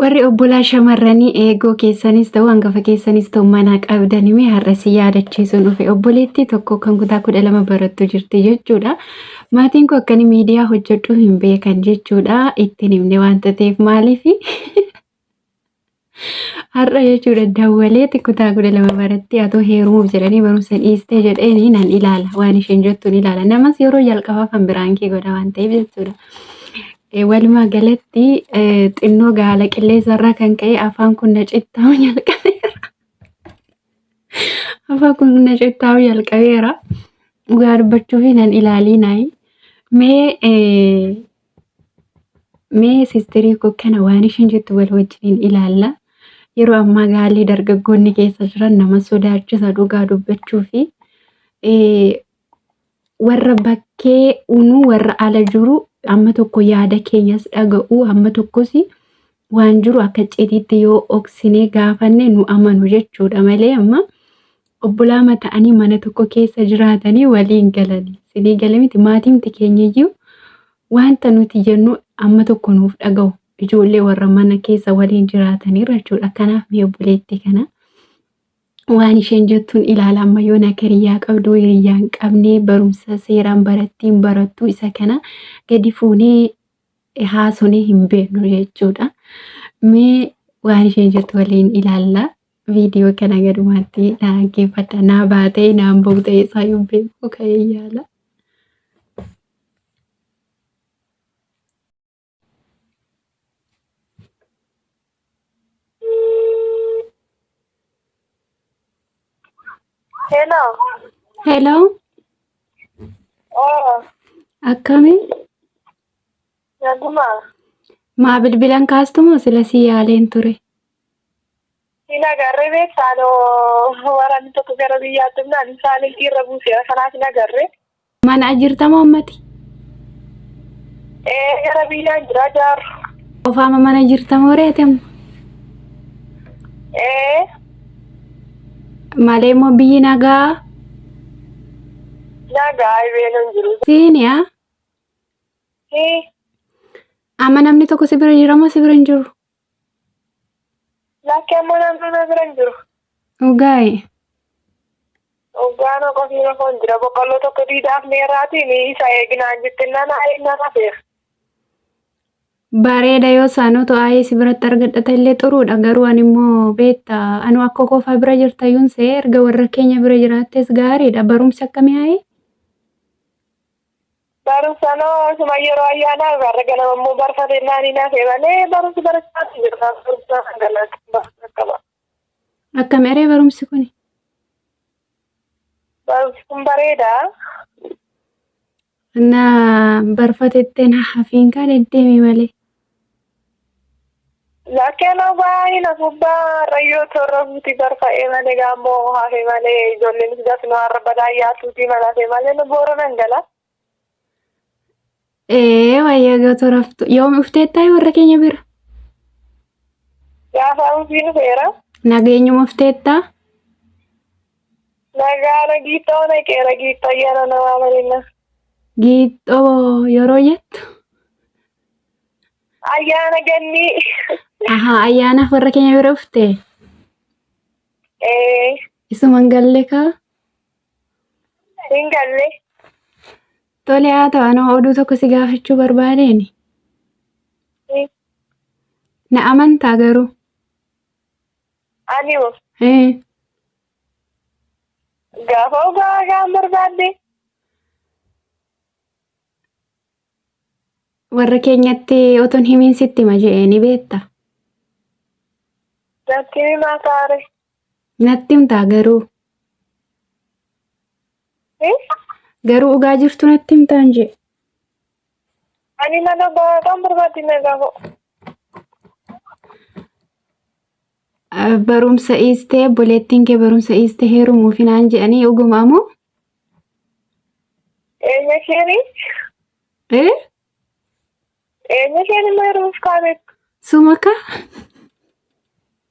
Warri obbolaa shamarranii eegoo keessanis ta'u hangafa keessanis ta'u mana qabdanime har'a si yaadachiisuun dhufe obboleettii tokko kan kutaa 12 barattu jirti jechuudha. Maatiin koo akkani miidiyaa hojjedhu hin beekan jechuudha. Ittiin himne waanta ta'eef maaliif har'a jechuudha dawwaleeti kutaa 12 baratti atoo heerumuuf jedhanii barumsa dhiistee jedheenii nan ilaala waan isheen jettuun ilaala. Namas yeroo jalqabaaf kan biraankii godha waan ta'eef jechuudha. Walumaa galatti xinnoo gaala qilleensarraa kan ka'e afaan kun na cittaa'uu jalqabeera. Afaan kun na cittaa'uu jalqabeera. Dhugaa dubbachuuf nan ilaalinaayi. Mee sistirii koo kana waan isheen jettu wal wajjiniin ilaalla. Yeroo ammaa gaalli dargaggoonni keessa jiran nama sodaachisa dhugaa dubbachuu fi warra bakkee unuu warra ala jiru amma tokko yaada keenyas dhaga'u amma tokkos waan jiru akka citiitti yoo oksinee gaafanne nu amanu jechuudha malee amma obbolaa ta'anii mana tokko keessa jiraatanii waliin galanii sidii galamiti maatimti keenyayyuu wanta nuti jennu amma tokko nuuf dhaga'u ijoollee warra mana keessa waliin jiraatanii jechuudha. Kanaaf mee obboleetti kana waan isheen jettuun ilaala amma yoo na hiriyaa qabdu hiriyaa hin qabne barumsa seeraan barattiin barattu isa kana gadi fuunee haasonee hin beeknu jechuudha. Mee waan isheen jettu waliin ilaalla. Viidiyoo kana gadumaatti dhaggeeffadha. Naa baatee naan ba'u ta'ee isaa hin beeku ka'ee yaala. Hello. Akkami? Maa bilbilan kaastumoo sila si yaaleen ture? Nagarree beektaanoo waraanni tokko gara biyyaatti naan isaanii irra buuseera kanaaf nagarree. Mana jirtamoo ammati? Gara biyyaan jira jaaru. Ofaama mana jirtamoo reetemu? Malee moo biyyi nagaa? Nagaa ibeenuun jiru. Siiniyaa? Amma namni tokko si bira jira moo si bira hin jiru? Lakkee ammoo namni na bira hin jiru. Dhugaayi. Dhugaan qofiin ofoon jira boqqolloo tokko diidaaf meerraatiin isa eeginaan jettee nama beeku. Bareeda yoo saanoo aayee si biratti argadhata illee xuruudha garuu ani immoo beekta anu akka qofaa bira jirta yuun see erga warra keenya bira jiraattes gaariidha barumsi akkamii aayee? Barumsa noo suma yeroo ayyaanaa irraa ganama immoo barfatee naanii naafee malee barumsi barachaatti jirta barumsa qaba. Akkam eree barumsi kuni? Barumsi kun bareeda. Na barfatettee na hafiin kan deddeemi malee. Lakkee noo baay'ee na gubbaa rayyoo torra buutii barfa'ee malee gaammoo hafee malee ijoolleen sidas nu har'a badaayyaa tuutii manafee malee nu boora nan gala. Wayyaa gato raftu yoom ufteettaa warra keenya bira? Gaafa ufii dhufeera. Nageenyuma ufteettaa? Nagaa nagiittoo naqeera giittoo ayyaana namaa malinna. Giixxoo yeroo jettu? Ayyaana gannii. Ayyaanaaf warra keenya bira uftee? Isuman galle kaa? Hin galle. Tole haa ta'u anoo oduu tokko si gaafachuu barbaadeeni. Na amantaa garuu? Animoo? Gaafa ogaa gaan barbaadde? Warra keenyatti oton himiin sitti hima je'ee ni beekta? Natti himaa taare. Natti himtaa garuu? Garuu dhugaa jirtu natti himtaan jee? Ani mana baatan barbaadina gaafa. Barumsa dhiistee obboleettiin kee barumsa dhiistee heerumuuf naan jedhanii dhugumaa moo? Eenyu isheenii? Eenyu isheenii ma heerumuuf kaaneetu? Sumaka?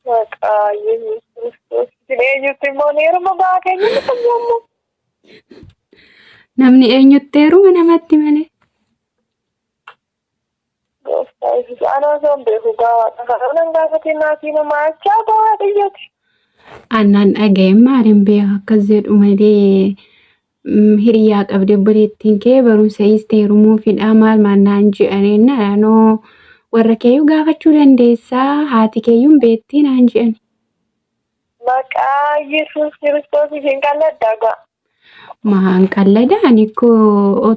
Maqaa Yesuus. Eenyutti immoo heeruma ba'aa keenya ni fayyammu. Namni eenyutti heeruma namatti malee? Ana son beeku gaawaa kanan gaafatiin naatii namaa achaa ba'aa dhiyyati. Aannan dhaga'een maaliin beeka akkas jedhu malee hiriyaa qabde obboleettiin kee barumsa isteerumuu fidhaa maal naan je'aniin naannoo warra keeyyuu gaafachuu dandeessaa haati keeyyuun beettii naan je'ani. Maqaa Yesuus Kiristoos hin qalladdaa ga'a. Maan qalladaan ikkoo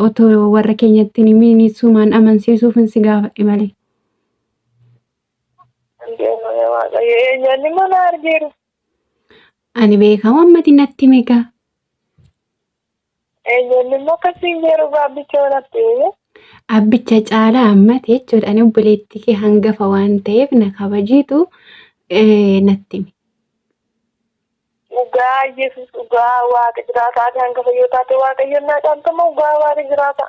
otoo warra keenyatti miinisumaan amansiisuuf hin si gaafadhe malee. Eenyuun mana argiru. Ani beekamu ammati natti meeqa. Eenyuun immoo akkasiin jiru gaabbicha natti. Abbicha caalaa ammati jechuudha. Ani obboleettii kee hangafa waan ta'eef na kabajiitu natti hime. Dhugaa Yesuus dhugaa waaqa jiraataa hangafa yoo taate waaqayyoon naa caaltama dhugaa waaqa jiraata.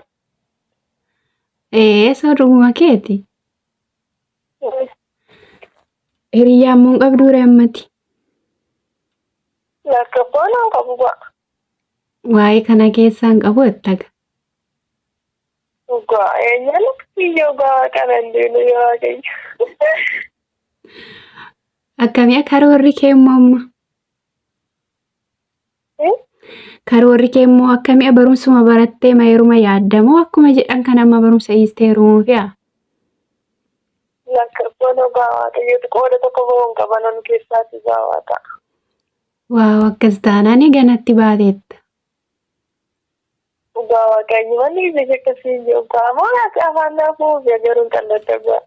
Sooruma keeti. Hiriyyaan mun qabduure ammati. Lakkoofaan hin qabu ga'a. Waa'ee kana keessaan qabu ettaga. Dhugaa eenyuun biyyoo ga'a qaban deemu yoo waaqayyo. Akkamii karoorri kee immoo amma? Karoorri kee immoo akkamii barumsuma barattee maayiruma yaaddamoo akkuma jedhan kan amma barumsa isteerumuu fi'a? Lakkoofaan dhugaa waaqayyooti qooda tokko bo'oon qabanan keessaatti gaawaa ta'a. Waaw akkas taanaan ganatti baateetta. Dhugaa waaqayyo manni biyya akkasii jiru moo naati afaan naafuu fi agaruun qalladda ga'a.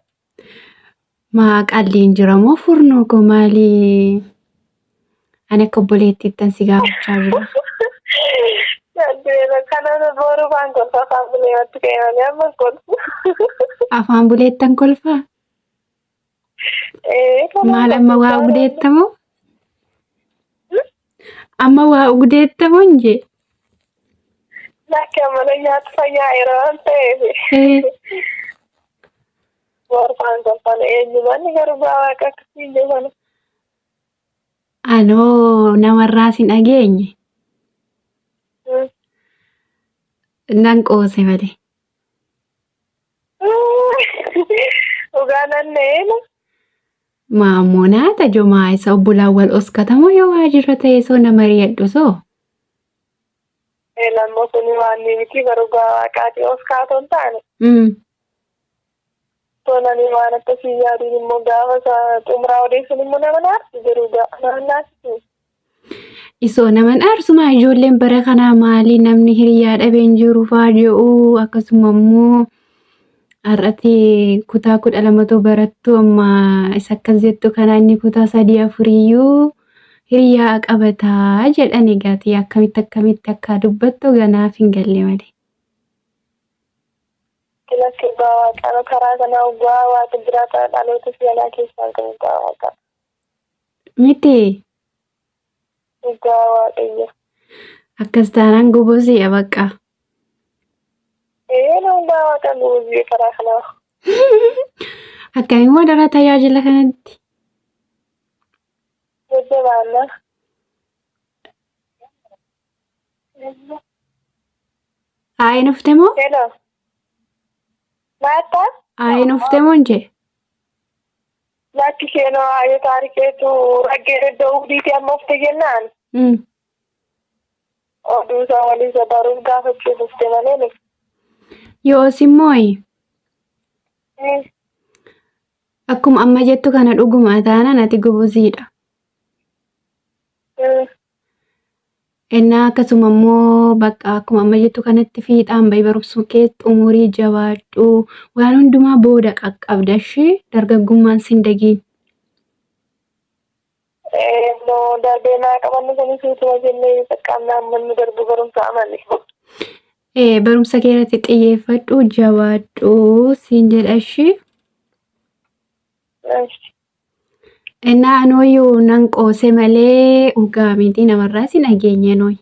Maa qalliin jira moo furnoo koo maalii? Ani akka obboleettiittan si gaafachaa jira. Kanan boru afaan kolfa afaan buleetti ka'ee amma kolfu. Afaan buleettan kolfaa? Maal amma waa ugudeettamoo? Amma waa ugudeettamoo injee? Lakki amala nyaata fayyaa yeroo waan ta'eef. Boru afaan kolfan eenyumanni garuu waaqa akkasii jedhan. Anoo namarraas hin dhageenye. Nan qoose malee. Dhugaa nanneen. Maammoo naata jomaa isa obbolaan wal oskatamoo yoo waajjirra ta'e soo nama ri'adhu soo? Lammoo kuni waan miti garuu waaqaati oskaatoon taane. Tolanii waan akkasii yaadiin immoo gaafa xumuraa odeessuun immoo nama naarsu jiru nama naarsu. Isoo naman aarsuma ijoolleen bara kanaa maali namni hiriyaa dhabeen jiru fa'aa jedhu akkasuma immoo har'atti kutaa 12 barattu amma isa akkas jettu kana inni kutaa 3-4 hiriyaa qabataa jedhani gatii akkamitti akka dubbattu ganaaf hin galle malee. Kilakki gaawaa karaa kanaa ugaa waaqa jiraata dhaloota seenaa keessaa kan gaawaa miti. Dhugaa waaqayyo. Akkas taanaan gubusii bakka. Dhugaa waaqa gubusii karaa kanaa. Akkamiin dara tajaajila kanatti? Jajjabaanna. Aayin ufte moo? Hello. Maata? Aayin ufte moo injee? Lakki seenaa aayyo taarikeetu raggeera iddoo hudhiitii amma ufte jennaan. Oduu isaa waliisa baruuf gaafachuuf ufte malee ni. Yoos immoo akkuma amma jettu kana dhuguma taanaan ati gubuziidha. Innaa akkasuma immoo bakka akkuma amma jettu kanatti fiixaan bahi barumsuu keessatti umurii jabaadhu waan hundumaa booda qaqqabda ishee dargaggummaan sin dagiin. Darbee naa qabannu kun suutuma jennee qaqqabnaan manni darbu barumsa amanne. Barumsa keessatti xiyyeeffadhu jabaadhu siin jedha ishee. Innaa anooyyuu nan qoose malee dhugaa miti namarraa sin dhageenye nooyi.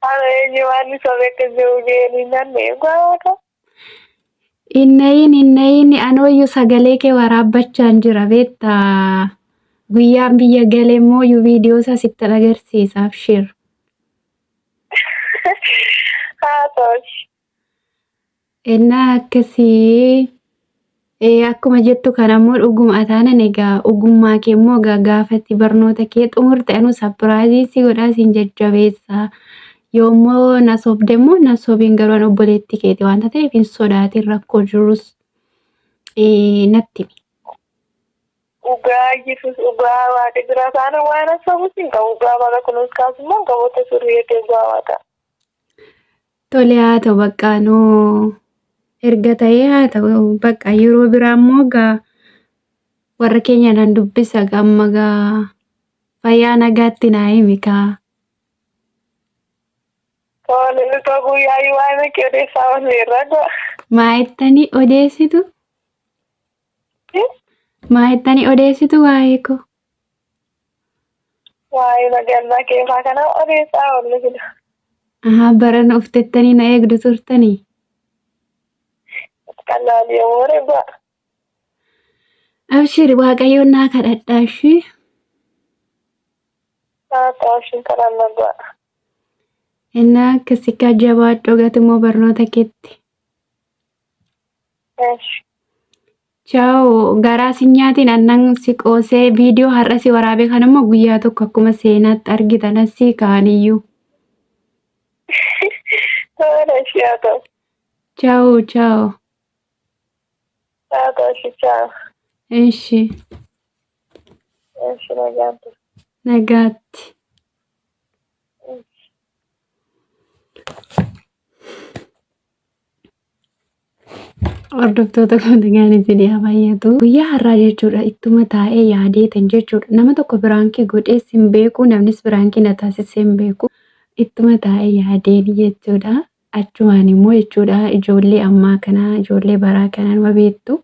Ana eenyu waan isa beekaa jiru jeeni nanne gaawaa. Innayin anooyyuu sagalee kee waraabbachaan jira beektaa guyyaan biyya galee immoo viidiyoo isaa sitti agarsiisaaf shir. Haa ta'u. Innaa akkasii akkuma jettu kanammoo dhuguma ataanan egaa ogummaa kee immoo gaafatti barnoota kee xumurte anu sapiraayizii si godhaa siin jajjabeessaa. Yoommoo na sobde immoo na sobiin garuu an obboleetti keeti waanta ta'eef hin sodaatin rakkoo jirus natti himi. Dhugaa Yesuus dhugaa waaqa jira taana waan asabuus hin qabu dhugaa mana kunuus kaasummaa qaboota sirrii eegee dhugaa waaqa. Tole haa ta'u bakka noo erga ta'ee haa ta'u bakka yeroo biraa immoo gaa warra keenya nan dubbisa gamma gaa fayyaa nagaatti naa himi kaa. Tole nuti guyyaa waan akka odeessaa walirra go'a. Maayettanii odeessitu? Maayettanii odeessitu waa'ee koo? Waa'ee magaalaa keessaa kana odeessaa walli fida. Barana uftettanii na eegdu turtanii? Qal'aan yommuu reebaa. Abshiri waaqayyoon naa kadhadhaa ishee. Haa ta'u isheen kadhannaa go'a. Innaa akkasii kaa jabaadhu gatimmoo barnoota keetti. Ciao garaa si nyaatiin annan si qoosee viidiyoo har'a si waraabee kanammoo guyyaa tokko akkuma seenaatti argitan asii kaaniyyuu. Tole ishee haa ta'u. Ciao ciao. Haa ta'u ishee ciao. Ishi Ishee nagaatti. nagaatti. Hordoftoota nagaan isin haa baay'atu. Guyyaa har'aa jechuudha ittuma taa'ee yaadeetan jechuudha. Nama tokko biraankii godhees hin beeku namnis biraankii na taasisee hin beeku. Ittuma taa'ee yaadeen jechuudha. Achumaan immoo jechuudha ijoollee ammaa kanaa ijoollee baraa kanaa nama beektu.